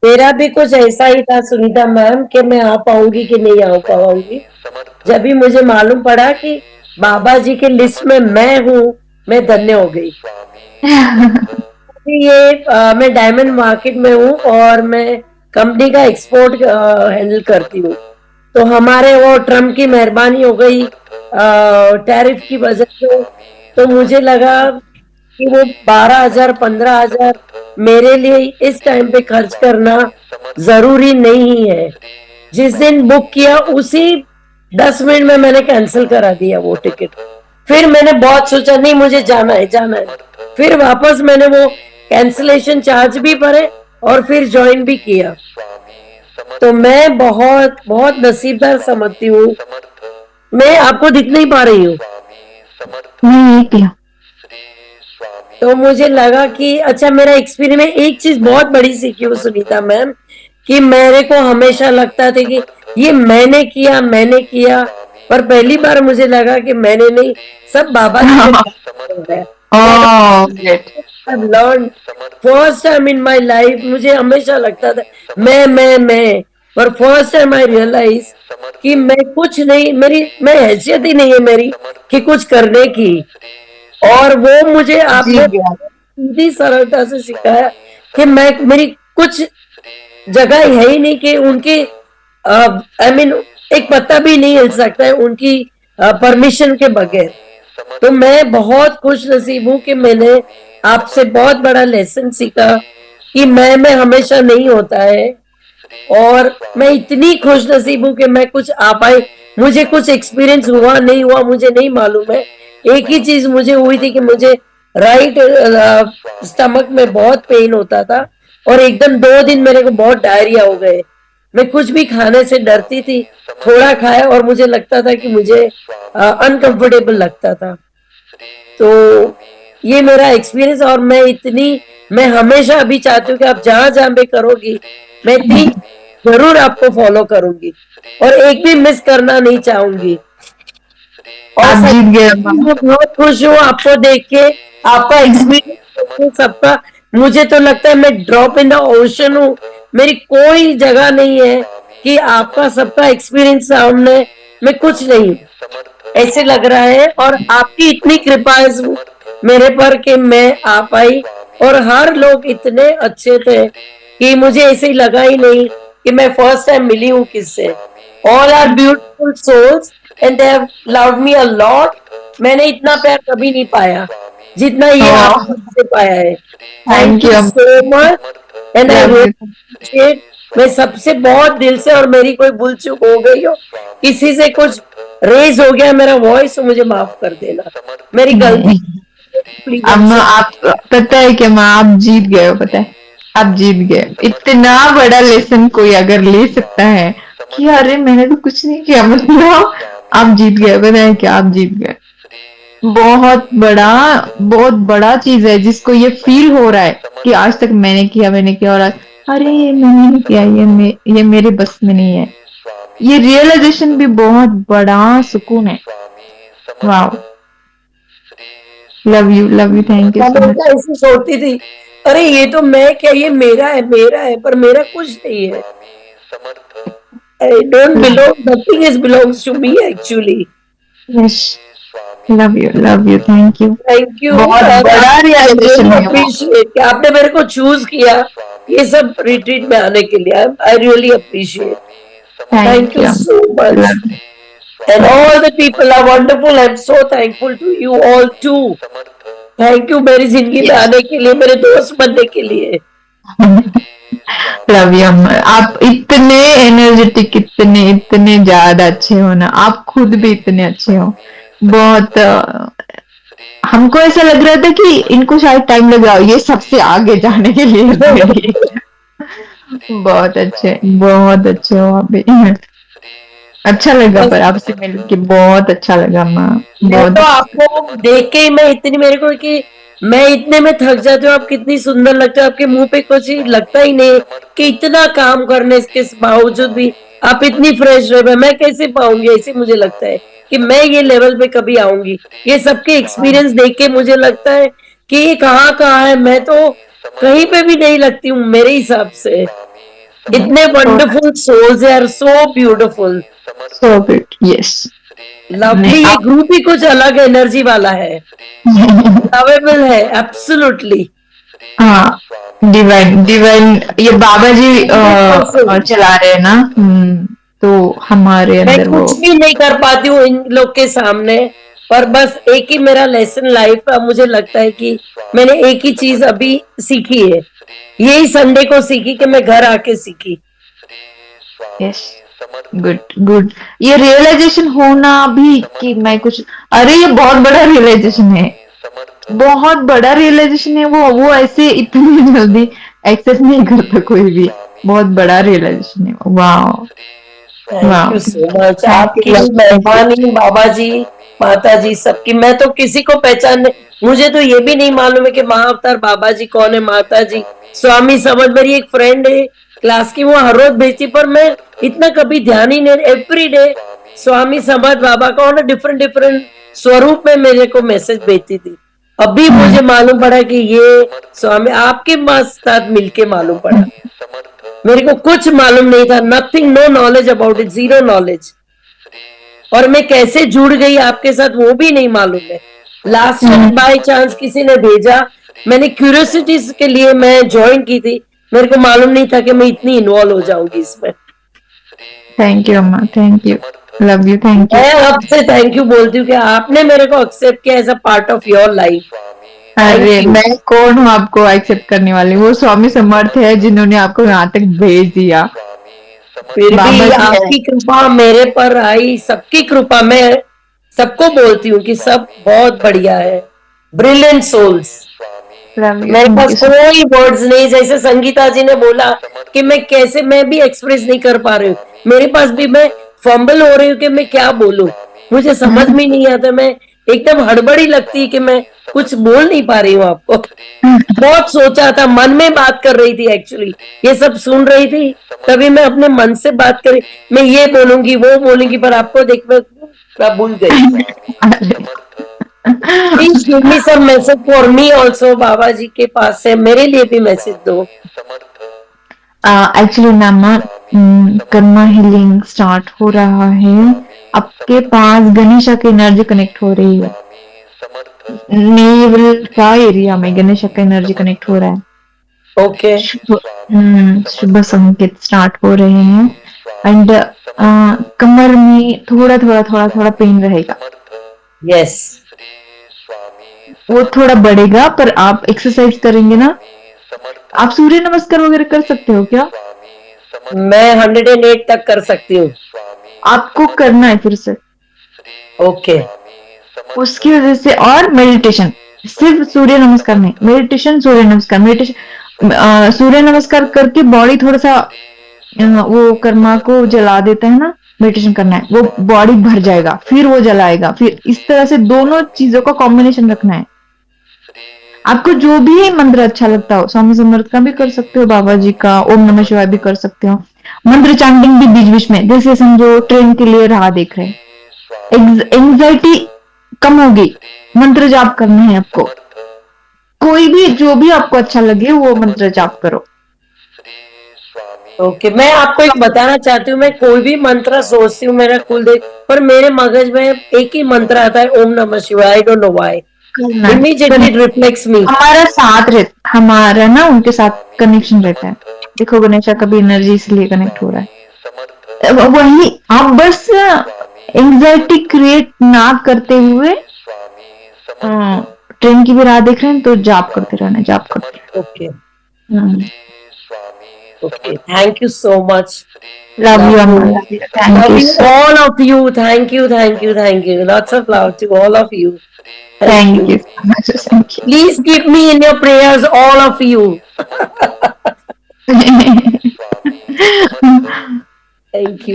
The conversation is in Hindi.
मेरा भी कुछ ऐसा ही था सुनीता मैम कि मैं आ पाऊंगी कि नहीं आ पाऊंगी। जब भी मुझे मालूम पड़ा कि बाबा जी के लिस्ट में मैं हूँ, मैं धन्य हो गई। मैं डायमंड मार्केट में हूँ और मैं कंपनी का एक्सपोर्ट हैंडल करती हूँ। तो हमारे वो ट्रम्प की मेहरबानी हो गई टैरिफ की वजह से। तो मुझे लगा कि वो 12,000 15,000 मेरे लिए इस टाइम पे खर्च करना जरूरी नहीं है। जिस दिन बुक किया उसी 10 मिनट में मैंने कैंसिल करा दिया वो टिकट। फिर मैंने बहुत सोचा नहीं मुझे जाना है जाना है। फिर वापस मैंने वो कैंसिलेशन चार्ज भी भरे और फिर ज्वाइन भी किया। तो मैं बहुत बहुत नसीबदार समझती हूँ। मैं आपको दिख नहीं पा रही हूँ। नहीं किया। तो मुझे लगा कि अच्छा मेरा एक्सपीरियंस में एक चीज बहुत बड़ी सीखी हूँ सुनीता मैम कि मेरे को हमेशा लगता था कि ये मैंने किया पर पहली बार मुझे लगा कि मैंने नहीं, सब बाबा जी ने किया है। Oh great. Learn first time in my life मुझे हमेशा लगता था मैं पर फर्स्ट टाइम आई रियलाइज कि मैं कुछ नहीं, मैं हैसियत ही नहीं है मेरी कि कुछ करने की। और वो मुझे जीत आपने गया। सीधी सरलता से सिखाया कि मैं मेरी कुछ जगह है ही नहीं कि उनकी आई मीन एक पत्ता भी नहीं हिल सकता है उनकी परमिशन के बगैर। तो मैं बहुत खुश नसीब हूँ कि मैंने आपसे बहुत बड़ा लेसन सीखा कि मैं हमेशा नहीं होता है। और मैं इतनी खुश नसीब हूँ कि मैं कुछ आ पाई। मुझे कुछ एक्सपीरियंस हुआ नहीं हुआ मुझे नहीं मालूम है। एक ही चीज मुझे हुई थी कि मुझे राइट स्टमक में बहुत पेन होता था और एकदम 2 दिन मेरे को बहुत डायरिया हो गए। मैं कुछ भी खाने से डरती थी, थोड़ा खाया और मुझे लगता था कि मुझे अनकंफर्टेबल लगता था। तो ये मेरा एक्सपीरियंस और मैं हमेशा अभी चाहती हूँ कि आप जहां जहां पे करोगी मैं 3 जरूर आपको फॉलो करूंगी और एक भी मिस करना नहीं चाहूंगी। और आप सच जीत गए अम्मा। में मैं बहुत खुश हूँ आपको देख के, आपका एक्सपीरियंस देख के सबका। मुझे तो लगता है मैं ड्रॉप इन द ओशन हूँ, मेरी कोई जगह नहीं है कि आपका सबका एक्सपीरियंस सामने मैं कुछ नहीं ऐसे लग रहा है। और आपकी इतनी कृपा है मेरे पर कि मैं आ पाई। और हर लोग इतने अच्छे थे कि मुझे ऐसे ही लगा ही नहीं कि मैं फर्स्ट टाइम मिली हूँ किससे। All are beautiful souls and they have loved me a lot. मैंने इतना प्यार कभी नहीं पाया जितना ये ओह आपसे पाया है। Thank thank you you so अम्मा। Much and I love really you. Appreciate. मैं सबसे बहुत दिल से, और मेरी कोई भूल चूक हो गई हो, किसी से कुछ रेज हो गया मेरा वॉइस तो मुझे माफ कर देना, मेरी गलती। नहीं प्लीज अम्मा, एक्सेप्ट। आप पता है क्या, माँ आप जीत गए हो, पता है आप जीत गए। इतना बड़ा लेसन कोई अगर ले सकता है कि अरे मैंने तो कुछ नहीं किया, मतलब आप जीत गए, पता है क्या, आप जीत गए। बहुत बड़ा, बहुत बड़ा चीज है जिसको ये फील हो रहा है कि आज तक मैंने किया और आज अरे ये मैंने नहीं किया, ये मेरे बस में नहीं है। ये रियलाइजेशन भी बहुत बड़ा सुकून है। वाह। लव यू, थैंक यू सो हमेशा मच। ऐसे सोचती थी अरे ये तो मैं क्या, ये मेरा है पर मेरा कुछ नहीं है। I don't belong, nothing is belongs to me actually. Yes, love you, thank you. Thank you बहुत और बड़ा रियली रियलाइजेशन है वो। अप्रिशिएट कि आपने मेरे को चूज किया ये सब रिट्रीट में आने के लिए। I really appreciate. Thank thank you you. so much. Love And all the people are wonderful. I'm so thankful to you all too. Thank you मेरी जिंदगी में यस। आने के लिए, मेरे दोस्त बनने के लिए। लव यू अमर, आप इतने एनर्जेटिक, इतने इतने ज्यादा अच्छे हो ना, आप खुद भी इतने अच्छे हो। बहुत हमको ऐसा लग रहा था कि इनको शायद टाइम लग रहा हो ये सबसे आगे जाने के लिए अपने लिए। बहुत अच्छे हो आप भी। अच्छा लगा, बस पर आपसे मिल के बहुत अच्छा लगा माँ। मैं बहुत तो अच्छा। आपको देख के ही मैं इतनी, मेरे को कि मैं इतने में थक जाती हूँ। आप कितनी सुंदर लगते हो, आपके मुंह पे कुछ ही लगता ही नहीं कि इतना काम करने के बावजूद भी आप इतनी फ्रेश रहे। मैं कैसे पाऊंगी ऐसे, मुझे लगता है कि मैं ये लेवल पे कभी आऊंगी। ये सबके एक्सपीरियंस देख के मुझे लगता है कि ये कहाँ कहाँ है, मैं तो कहीं पे भी नहीं लगती हूँ मेरे हिसाब से। इतने wonderful souls are so beautiful, so good, yes. Lovely. ये ग्रुप ही कुछ अलग एनर्जी वाला है, लवेबल है, एब्सोल्युटली। हाँ, डिवाइन डिवाइन, ये बाबा जी 100%। चला रहे हैं ना। तो हमारे मैं अंदर वो कुछ भी नहीं कर पाती हूँ इन लोग के सामने, पर बस एक ही मेरा लेसन लाइफ का मुझे लगता है कि मैंने एक ही चीज अभी सीखी है, यही संडे को सीखी कि मैं घर आके सीखी। Yes, good good. ये रियलाइजेशन होना भी कि मैं कुछ, अरे ये बहुत बड़ा रियलाइजेशन है, बहुत बड़ा रियलाइजेशन है। वो ऐसे इतनी जल्दी एक्सेस नहीं करता कोई भी। बहुत बड़ा रियलाइजेशन है। वाह थैंक वाह, यू सो मच, थैंक आपकी यू। मेहरबानी बाबा जी, माता जी, सबकी। मैं तो किसी को पहचान नहीं, मुझे तो ये भी नहीं मालूम है कि महाअवतार बाबा जी कौन है, माता जी, स्वामी समझ। मेरी एक फ्रेंड है क्लास की, वो हर रोज भेजती, पर मैं इतना कभी ध्यान ही नहीं। एवरी डे स्वामी समझ बाबा का ना डिफरेंट डिफरेंट स्वरूप में मेरे को मैसेज भेजती थी। अभी मुझे मालूम पड़ा कि ये स्वामी आपके साथ मिलके मालूम पड़ा। मेरे को कुछ मालूम नहीं था, nothing, no knowledge about it, zero knowledge. और मैं कैसे जुड़ गई आपके साथ वो भी नहीं मालूम है। लास्ट टाइम बाय चांस किसी ने भेजा, मैंने क्यूरियोसिटी के लिए मैं ज्वाइन की थी, मेरे को मालूम नहीं था कि मैं इतनी इन्वॉल्व हो जाऊंगी इसमें। थैंक यू अम्मा, thank you, love you, thank you. मैं आपसे थैंक यू बोलती हूँ कि आपने मेरे को एक्सेप्ट किया as a part of your life. अरे थैंक यू। मैं कौन हूँ आपको एक्सेप्ट करने वाली? वो स्वामी समर्थ है जिन्होंने आपको यहाँ तक भेज दिया। फिर बाबा भी जी है। आपकी कृपा मेरे पर आई, सबकी कृपा। मैं सबको बोलती हूँ कि सब बहुत बढ़िया है, ब्रिलियंट सोल्स। लव यू, मेरे थैंक पास यू सो कोई वर्ड्स नहीं, जैसे संगीता जी ने बोला कि मैं कैसे, मैं भी एक्सप्रेस नहीं कर पा रही हूँ, मेरे पास भी, मैं फंबल हो रही हूँ कि मैं क्या बोलूं, मुझे समझ में नहीं आता। मैं एकदम हड़बड़ी लगती है कि मैं कुछ बोल नहीं पा रही हूँ आपको। बहुत सोचा था, मन में बात कर रही थी एक्चुअली, ये सब सुन रही थी, तभी मैं अपने मन से बात करी, मैं ये बोलूंगी वो बोलूंगी, पर आपको देख मैं भूल गई। अरे please give me some message for me also, बाबा जी के पास से मेरे लिए भी मैसेज दो। एक्चुअली नामा, कर्मा हीलिंग स्टार्ट हो रहा है। आपके पास गणेशा की एनर्जी कनेक्ट हो रही है। नेवल का एरिया में गणेशा का एनर्जी कनेक्ट हो रहा है। ओके। शुभ शुभ संकेत स्टार्ट हो रहे हैं। एंड कमर में थोड़ा थोड़ा थोड़ा थोड़ा पेन रहेगा। यस। वो थोड़ा बढ़ेगा, पर आप एक्सरसाइज करेंगे ना। आप सूर्य नमस्कार वगैरह कर सकते हो क्या? मैं 108 तक कर सकती हूँ। आपको करना है फिर से। ओके। उसकी वजह से, और मेडिटेशन, सिर्फ सूर्य नमस्कार नहीं, मेडिटेशन, सूर्य नमस्कार, मेडिटेशन। सूर्य नमस्कार करके बॉडी थोड़ा सा वो कर्मा को जला देता है ना। मेडिटेशन करना है, वो बॉडी भर जाएगा, फिर वो जलाएगा, फिर इस तरह से दोनों चीजों का कॉम्बिनेशन रखना है। आपको जो भी मंत्र अच्छा लगता हो, स्वामी समर्थ का भी कर सकते हो, बाबा जी का ओम नमः शिवाय भी कर सकते हो। मंत्र चैंटिंग भी बीच बीच में, जैसे समझो ट्रेन के लिए राह देख रहे हैं, एंग्जाइटी कम होगी। मंत्र जाप करना है आपको, कोई भी जो भी आपको अच्छा लगे वो मंत्र जाप करो। ओके, मैं आपको एक बताना चाहती हूँ, मैं कोई भी मंत्र सोचती हूँ मेरा कुलदेव, पर मेरे मगज में एक ही मंत्र आता है, ओम नमः शिवाय। आई डोंट नो व्हाई, करना है, इमीडिएटली इट रिफ्लेक्ट्स मी। हमारा साथ रहता, हमारा ना उनके साथ कनेक्शन रहता है। देखो गणेशा का भी एनर्जी इसलिए कनेक्ट हो रहा है। वही आप बस एंग्जाइटी क्रिएट ना करते हुए ट्रेन की भी राह देख रहे हैं तो जाप करते रहना, जाप करते ओके। रहना। Okay, thank you so much. Love you love अम्मा, you, love you, thank love you you, so, all of you. Thank you, thank you, thank you. Lots of love to all of you. Thank thank you. You so much, thank Please keep me in your prayers, all of you. You. Thank you.